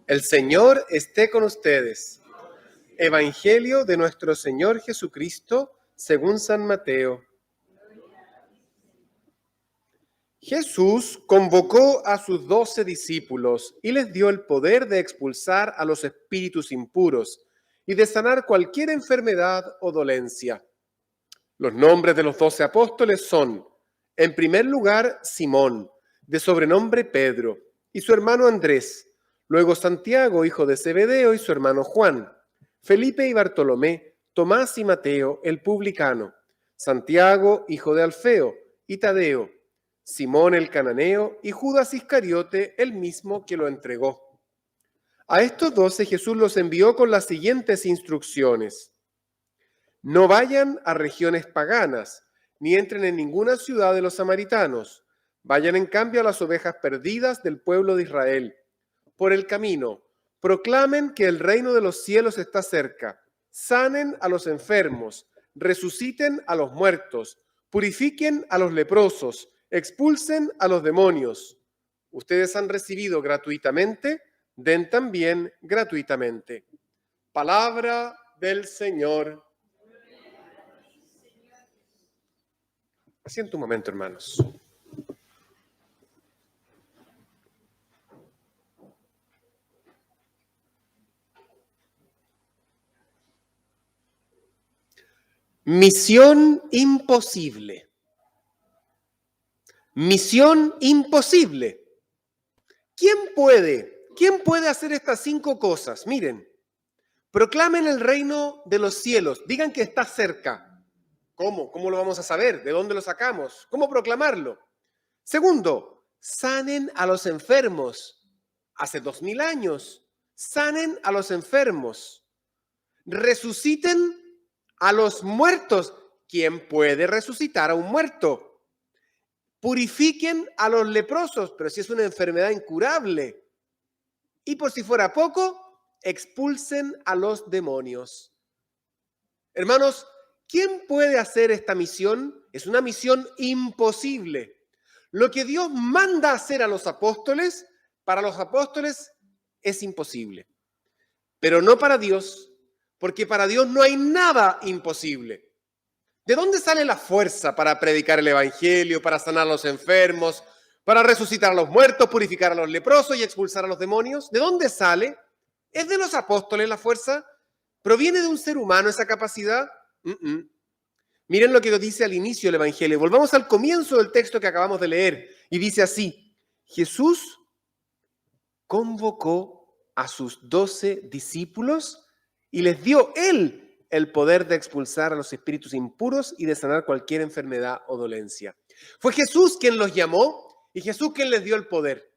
El Señor esté con ustedes. Evangelio de nuestro Señor Jesucristo según San Mateo. Jesús convocó a sus 12 discípulos y les dio el poder de expulsar a los espíritus impuros y de sanar cualquier enfermedad o dolencia. Los nombres de los 12 apóstoles son, en primer lugar, Simón, de sobrenombre Pedro, y su hermano Andrés, luego Santiago, hijo de Zebedeo, y su hermano Juan, Felipe y Bartolomé, Tomás y Mateo, el publicano, Santiago, hijo de Alfeo, y Tadeo, Simón el cananeo, y Judas Iscariote, el mismo que lo entregó. A estos 12 Jesús los envió con las siguientes instrucciones. No vayan a regiones paganas, ni entren en ninguna ciudad de los samaritanos. Vayan en cambio a las ovejas perdidas del pueblo de Israel. Por el camino, proclamen que el reino de los cielos está cerca. Sanen a los enfermos, resuciten a los muertos, purifiquen a los leprosos, expulsen a los demonios. Ustedes han recibido gratuitamente, den también gratuitamente. Palabra del Señor. Asiente un momento, hermanos. Misión imposible. Misión imposible. ¿Quién puede hacer estas 5 cosas? Miren, proclamen el reino de los cielos, digan que está cerca. ¿Cómo? ¿Cómo lo vamos a saber? ¿De dónde lo sacamos? ¿Cómo proclamarlo? Segundo, sanen a los enfermos. Hace 2000 años, sanen a los enfermos. Resuciten a los muertos. ¿Quién puede resucitar a un muerto? Purifiquen a los leprosos, pero si es una enfermedad incurable. Y por si fuera poco, expulsen a los demonios. Hermanos, ¿quién puede hacer esta misión? Es una misión imposible. Lo que Dios manda hacer a los apóstoles, para los apóstoles es imposible. Pero no para Dios, porque para Dios no hay nada imposible. ¿De dónde sale la fuerza para predicar el evangelio, para sanar a los enfermos, para resucitar a los muertos, purificar a los leprosos y expulsar a los demonios? ¿De dónde sale? ¿Es de los apóstoles la fuerza? ¿Proviene de un ser humano esa capacidad? Miren lo que dice al inicio del evangelio. Volvamos al comienzo del texto que acabamos de leer. Y dice así: Jesús convocó a sus 12 discípulos y les dio Él el poder de expulsar a los espíritus impuros y de sanar cualquier enfermedad o dolencia. Fue Jesús quien los llamó y Jesús quien les dio el poder.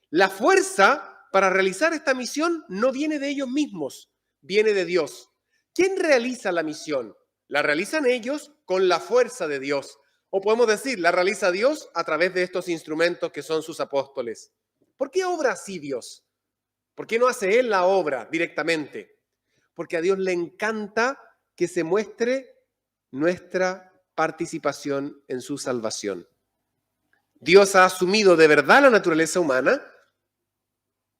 La fuerza para realizar esta misión no viene de ellos mismos, viene de Dios. ¿Quién realiza la misión? La realizan ellos con la fuerza de Dios. O podemos decir, la realiza Dios a través de estos instrumentos que son sus apóstoles. ¿Por qué obra así Dios? ¿Por qué no hace Él la obra directamente? Porque a Dios le encanta que se muestre nuestra participación en su salvación. Dios ha asumido de verdad la naturaleza humana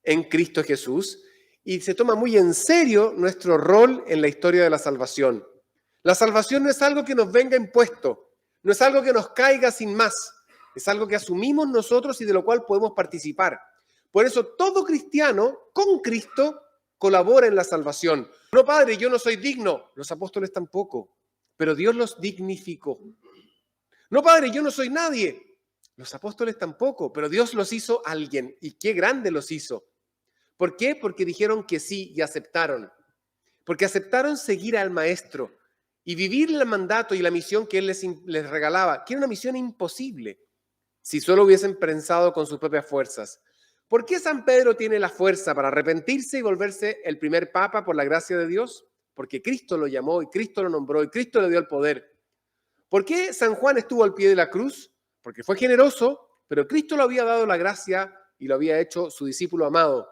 en Cristo Jesús y se toma muy en serio nuestro rol en la historia de la salvación. La salvación no es algo que nos venga impuesto, no es algo que nos caiga sin más, es algo que asumimos nosotros y de lo cual podemos participar. Por eso todo cristiano con Cristo colabora en la salvación. No, Padre, yo no soy digno, los apóstoles tampoco, pero Dios los dignificó. No, Padre, yo no soy nadie, los apóstoles tampoco, pero Dios los hizo alguien, y qué grande los hizo. ¿Por qué? Porque dijeron que sí y aceptaron. Porque aceptaron seguir al Maestro y vivir el mandato y la misión que Él les regalaba, que era una misión imposible si solo hubiesen pensado con sus propias fuerzas. ¿Por qué San Pedro tiene la fuerza para arrepentirse y volverse el primer papa por la gracia de Dios? Porque Cristo lo llamó y Cristo lo nombró y Cristo le dio el poder. ¿Por qué San Juan estuvo al pie de la cruz? Porque fue generoso, pero Cristo le había dado la gracia y lo había hecho su discípulo amado.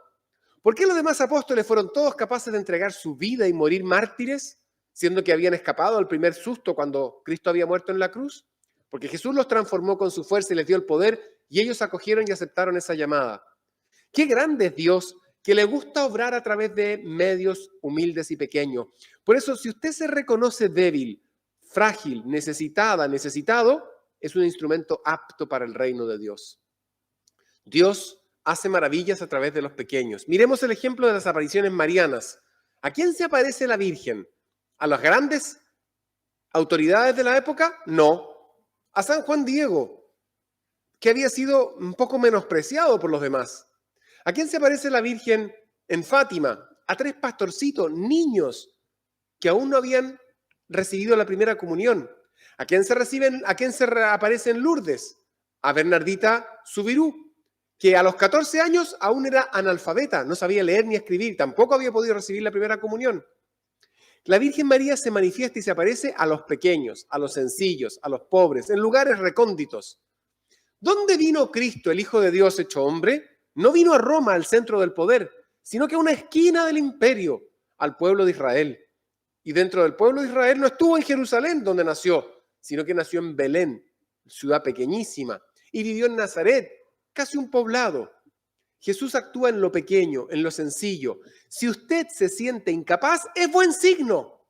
¿Por qué los demás apóstoles fueron todos capaces de entregar su vida y morir mártires, siendo que habían escapado al primer susto cuando Cristo había muerto en la cruz? Porque Jesús los transformó con su fuerza y les dio el poder y ellos acogieron y aceptaron esa llamada. Qué grande es Dios que le gusta obrar a través de medios humildes y pequeños. Por eso, si usted se reconoce débil, frágil, necesitada, necesitado, es un instrumento apto para el reino de Dios. Dios hace maravillas a través de los pequeños. Miremos el ejemplo de las apariciones marianas. ¿A quién se aparece la Virgen? ¿A las grandes autoridades de la época? No. A San Juan Diego, que había sido un poco menospreciado por los demás. ¿A quién se aparece la Virgen en Fátima? A 3 pastorcitos, niños, que aún no habían recibido la primera comunión. ¿A quién se aparece en Lourdes? A Bernardita Subirú, que a los 14 años aún era analfabeta, no sabía leer ni escribir, tampoco había podido recibir la primera comunión. La Virgen María se manifiesta y se aparece a los pequeños, a los sencillos, a los pobres, en lugares recónditos. ¿Dónde vino Cristo, el Hijo de Dios hecho hombre? No vino a Roma, al centro del poder, sino que a una esquina del imperio, al pueblo de Israel. Y dentro del pueblo de Israel no estuvo en Jerusalén, donde nació, sino que nació en Belén, ciudad pequeñísima, y vivió en Nazaret, casi un poblado. Jesús actúa en lo pequeño, en lo sencillo. Si usted se siente incapaz, es buen signo.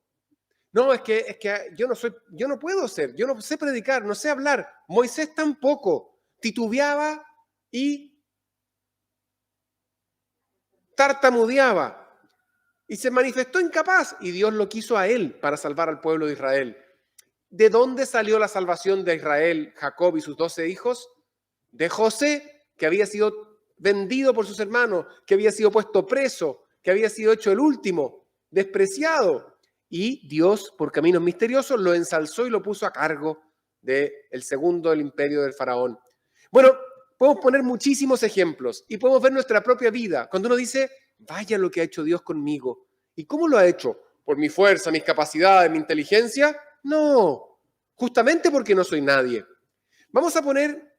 No, es que yo no puedo ser, yo no sé predicar, no sé hablar. Moisés tampoco. Titubeaba y tartamudeaba. Y se manifestó incapaz y Dios lo quiso a él para salvar al pueblo de Israel. ¿De dónde salió la salvación de Israel, Jacob y sus 12 hijos? De José, que había sido vendido por sus hermanos, que había sido puesto preso, que había sido hecho el último, despreciado. Y Dios, por caminos misteriosos, lo ensalzó y lo puso a cargo del segundo del imperio del faraón. Bueno, podemos poner muchísimos ejemplos y podemos ver nuestra propia vida. Cuando uno dice, vaya lo que ha hecho Dios conmigo. ¿Y cómo lo ha hecho? ¿Por mi fuerza, mis capacidades, mi inteligencia? No, justamente porque no soy nadie. Vamos a poner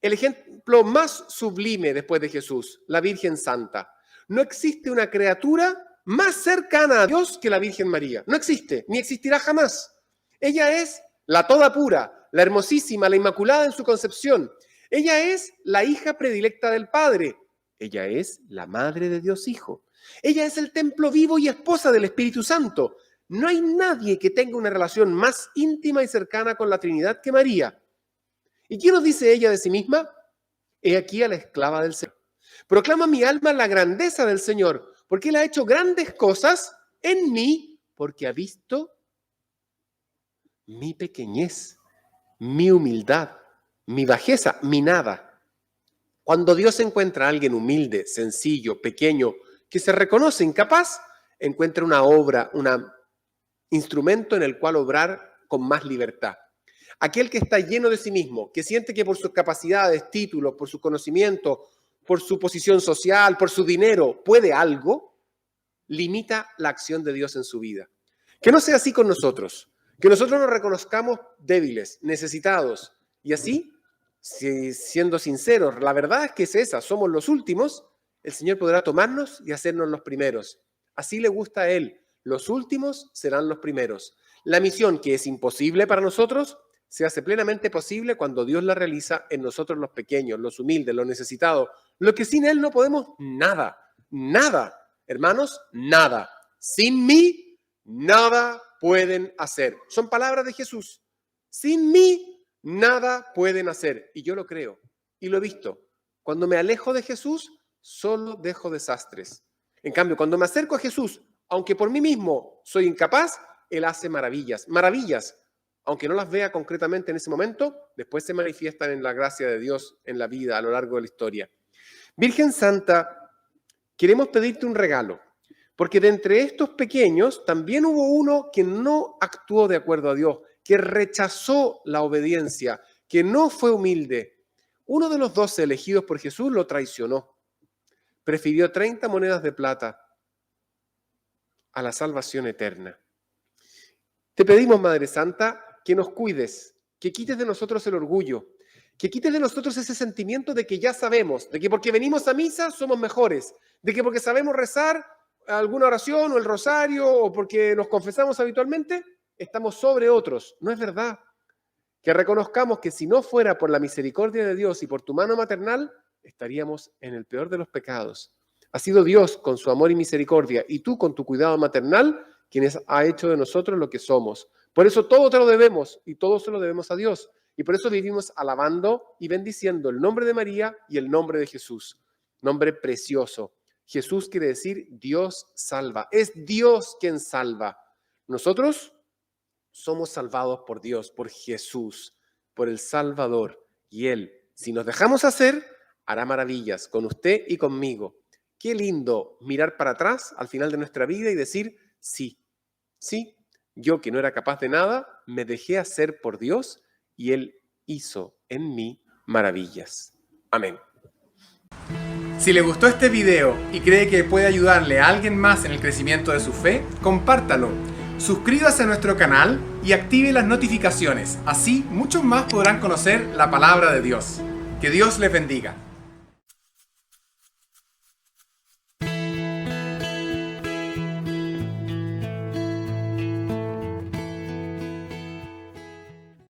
el ejemplo más sublime después de Jesús, la Virgen Santa. No existe una criatura más cercana a Dios que la Virgen María. No existe, ni existirá jamás. Ella es la toda pura, la hermosísima, la inmaculada en su concepción. Ella es la hija predilecta del Padre. Ella es la madre de Dios Hijo. Ella es el templo vivo y esposa del Espíritu Santo. No hay nadie que tenga una relación más íntima y cercana con la Trinidad que María. ¿Y qué nos dice ella de sí misma? He aquí a la esclava del Señor. Proclama mi alma la grandeza del Señor, porque Él ha hecho grandes cosas en mí, porque ha visto mi pequeñez, mi humildad, mi bajeza, mi nada. Cuando Dios encuentra a alguien humilde, sencillo, pequeño, que se reconoce incapaz, encuentra una obra, un instrumento en el cual obrar con más libertad. Aquel que está lleno de sí mismo, que siente que por sus capacidades, títulos, por su conocimiento, por su posición social, por su dinero, puede algo, limita la acción de Dios en su vida. Que no sea así con nosotros, que nosotros nos reconozcamos débiles, necesitados, y así, siendo sinceros, la verdad es que es esa, somos los últimos, el Señor podrá tomarnos y hacernos los primeros. Así le gusta a Él, los últimos serán los primeros. La misión que es imposible para nosotros, se hace plenamente posible cuando Dios la realiza en nosotros los pequeños, los humildes, los necesitados, lo que sin Él no podemos nada, nada, hermanos, nada. Sin mí, nada pueden hacer. Son palabras de Jesús. Sin mí, nada pueden hacer. Y yo lo creo y lo he visto. Cuando me alejo de Jesús, solo dejo desastres. En cambio, cuando me acerco a Jesús, aunque por mí mismo soy incapaz, Él hace maravillas, maravillas. Aunque no las vea concretamente en ese momento, después se manifiestan en la gracia de Dios en la vida a lo largo de la historia. Virgen Santa, queremos pedirte un regalo, porque de entre estos pequeños también hubo uno que no actuó de acuerdo a Dios, que rechazó la obediencia, que no fue humilde. Uno de los 12 elegidos por Jesús lo traicionó. Prefirió 30 monedas de plata a la salvación eterna. Te pedimos, Madre Santa, que nos cuides, que quites de nosotros el orgullo, que quites de nosotros ese sentimiento de que ya sabemos, de que porque venimos a misa somos mejores, de que porque sabemos rezar alguna oración o el rosario o porque nos confesamos habitualmente, estamos sobre otros. No es verdad. Que reconozcamos que si no fuera por la misericordia de Dios y por tu mano maternal, estaríamos en el peor de los pecados. Ha sido Dios con su amor y misericordia y tú con tu cuidado maternal quien ha hecho de nosotros lo que somos. Por eso todo te lo debemos y todo se lo debemos a Dios. Y por eso vivimos alabando y bendiciendo el nombre de María y el nombre de Jesús. Nombre precioso. Jesús quiere decir Dios salva. Es Dios quien salva. Nosotros somos salvados por Dios, por Jesús, por el Salvador. Y Él, si nos dejamos hacer, hará maravillas con usted y conmigo. Qué lindo mirar para atrás al final de nuestra vida y decir, sí, yo que no era capaz de nada, me dejé hacer por Dios y Él hizo en mí maravillas. Amén. Si le gustó este video y cree que puede ayudarle a alguien más en el crecimiento de su fe, compártalo. Suscríbase a nuestro canal y active las notificaciones. Así, muchos más podrán conocer la palabra de Dios. Que Dios les bendiga.